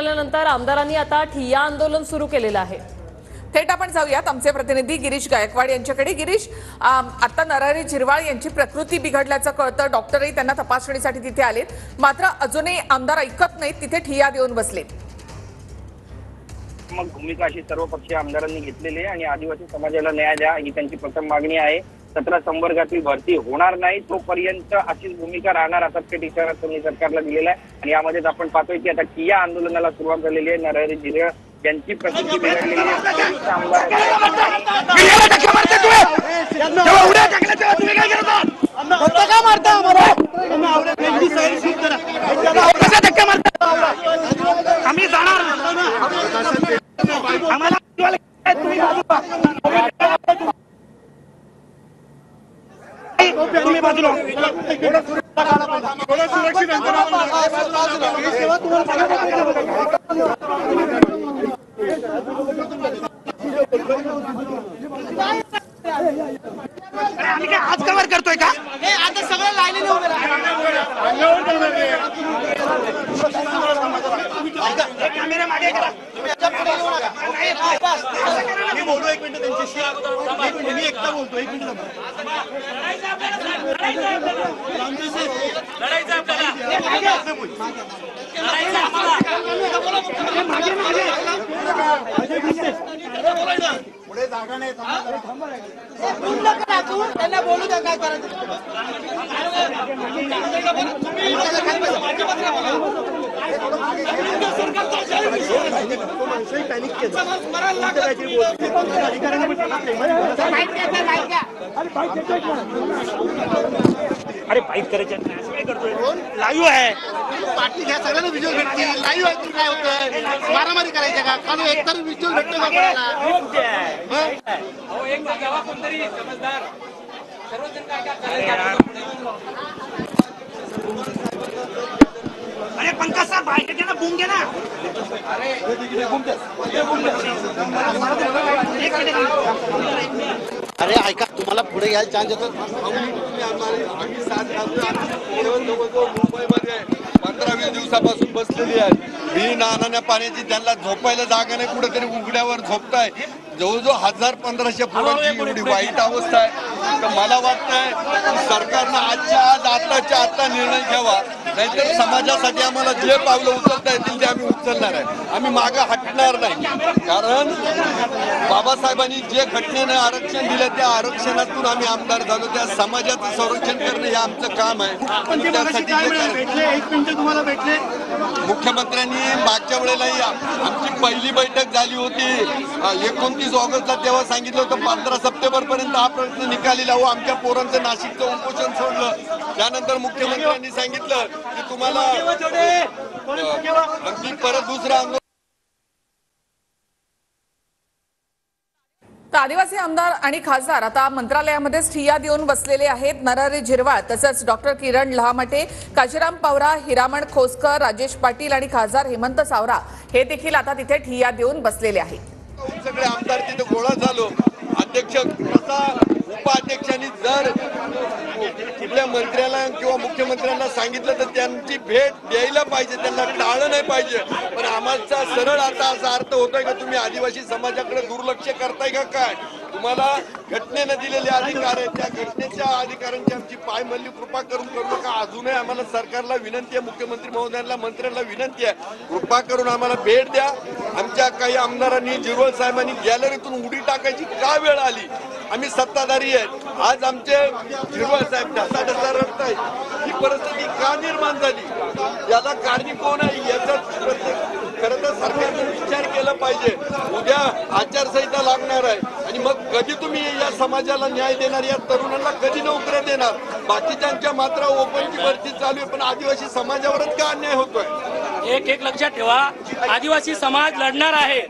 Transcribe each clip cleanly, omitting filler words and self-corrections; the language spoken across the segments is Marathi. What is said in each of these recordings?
आल्यानंतर आमदारांनी आता ठिय्या आंदोलन सुरू केलेलं आहे। थेट आपण जाऊयात आमचे प्रतिनिधी गिरीश गायकवाड यांच्याकडे। गिरीश, आता नरहरी झिरवाळ यांची प्रकृती बिघडल्याचं कळतं, डॉक्टरही त्यांना तपासणीसाठी तिथे आलेत, मात्र अजूनही आमदार ऐकत नाहीत, तिथे ठिय्या देऊन बसलेत। मग भूमिका अशी सर्वपक्षीय आमदारांनी घेतलेली आहे आणि आदिवासी समाजाला न्याय द्या ही त्यांची प्रथम मागणी आहे। 17 संवर्गातील भरती होणार नाही तोपर्यंत अशीच भूमिका राहणार असाच इशारा त्यांनी सरकारला दिलेला आहे। आणि यामध्येच आपण पाहतोय की आता ठिय्या आंदोलनाला सुरुवात झालेली आहे। नरहरी झिरवाळ यांची प्रकृती बिघडलेली आहे। आज कव्हर करतोय का? आता सगळं लाईनीने उभे कॅमेरा मागे करा। मी बोलू एक मिनिट त्यांच्याशी, मी एकटा बोलतो, एक मिनिट पुढे जागा नाही, त्यांना बोलू द्या काय करायचं। अरे बाईक करायचे काय करतोय? लाईव्ह आहे, पार्टी घ्या, सगळ्यांना व्हिज्युअल भेटतील। लाईव्ह आहे, काय होतं? मारामारी करायचं का? काल एकतर व्हिज्युअल भेटतो का कोणाला? एक जागा कोणतरी समजदार सर्वजण काय अरे पंकज साहेब बाहेर घे ना, बूम घे ना। अरे ऐका, तुम्हाला पुढे घ्यायला चान्स देतो। मुंबईमध्ये 15-20 दिवसापासून बसलेली आहे, बिन आणण्या पाण्याची त्यांना झोपायला जागा नाही, कुठेतरी उघड्यावर झोपताय। जवळजवळ 1000-1500 पोरांची एवढी वाईट अवस्था आहे। तर मला वाटतंय सरकारनं आजच्या आज आताच्या आता निर्णय घ्यावा, नाहीतर समाजासाठी आम्हाला जे पावलं उचलता येतील ते आम्ही उचलणार आहे। आम्ही मागं हटणार नाही, कारण बाबासाहेबांनी जे घटनेनं आरक्षण दिलं त्या आरक्षणातून आम्ही आमदार झालो, त्या समाजाचं संरक्षण करणं हे आमचं काम आहे। तुम्हाला भेटले मुख्यमंत्र्यांनी मागच्या वेळेलाही आमची पहिली बैठक झाली होती 29 ऑगस्टला, तेव्हा सांगितलं होतं 15 सप्टेंबर पर्यंत हा प्रश्न निकाली लावू। आमच्या पोरांचं नाशिकचं उपोषण सोडलं, त्यानंतर मुख्यमंत्र्यांनी सांगितलं की तुम्हाला आणखी परत दुसरं आंदोलन। तर आदिवासी आमदार आणि खासदार आता मंत्रालयामध्येच ठिय्या देऊन बसलेले आहेत। नरहरी झिरवाळ तसंच डॉक्टर किरण लहामटे, काशीराम पवार, हिरामण खोसकर, राजेश पाटील आणि खासदार हेमंत सावरा हे देखील आता तिथे ठिय्या देऊन बसलेले आहेत। सगळे आमदार तिथे गोळा झालो। अध्यक्ष उपाध्यक्षांनी जर कुठल्या मंत्र्याला किंवा मुख्यमंत्र्यांना सांगितलं तर त्यांची भेट द्यायला पाहिजे, त्यांना टाळलं नाही पाहिजे। पण आम्हाला सरळ आता असा अर्थ होतोय का तुम्ही आदिवासी समाजाकडे दुर्लक्ष करताय का काय? तुम्हाला घटनेनं दिलेले अधिकार आहेत, त्या घटनेच्या अधिकारांची आमची पायमल्ली कृपा करून करू नका। अजूनही आम्हाला सरकारला विनंती आहे, मुख्यमंत्री महोदयांना, मंत्र्यांना विनंती आहे, कृपा करून आम्हाला भेट द्या। आमच्या काही आमदारांनी, झिरवाळ साहेबांनी गॅलरीतून उडी टाकायची का वेळ आली? आम्ही सत्ताधारी आहेत, आज आमचे झिरवाळ साहेब ढसा रडतायत, ही परिस्थिती का निर्माण झाली? याला कारणी कोण आहे? याचा खरं तर सरकारने विचार केला पाहिजे। उद्या आचारसंहिता लागणार आहे आणि मग कधी तुम्ही या समाजाला न्याय देणार, या तरुणांना कधी नोकऱ्या देणार? बाकीच्यांच्या मात्र ओपनची भरती चालू आहे, पण आदिवासी समाजावरच का अन्याय होतोय? एक लक्षात ठेवा, आदिवासी समाज लढणार आहे।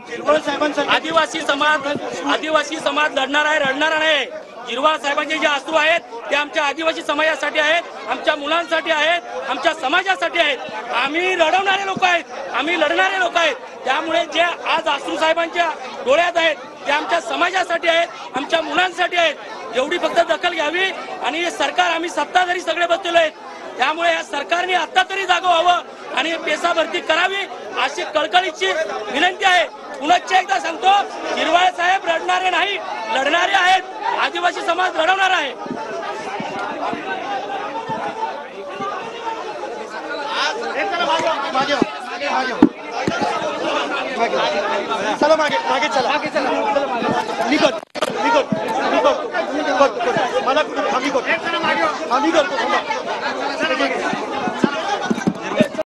आदिवासी समाज लढणार आहे, रडणार नाही। झिरवाळ साहेबांचे जे अश्रू आहेत ते आमच्या आदिवासी समाजासाठी आहेत, आमच्या मुलांसाठी आहेत, आमच्या समाजासाठी आहेत। आम्ही लढवणारे लोक आहेत, आम्ही लढणारे लोक आहेत। त्यामुळे जे आज अश्रू साहेबांच्या डोळ्यात आहेत ते आमच्या समाजासाठी आहेत, आमच्या मुलांसाठी आहेत। एवढी फक्त दखल घ्यावी आणि सरकार, आम्ही सत्ताधारी सगळे बसलेलो आहेत, त्यामुळे या सरकारने आता तरी जागं व्हावं आणि पेसा भरती करावी अशी कळकळीची विनंती आहे. पुनश्च एकदा सांगतो, हिरवाळ साहेब रडणारे नाही, लढणारे आहेत. आदिवासी समाज लढवणार आहे. चला मागे चला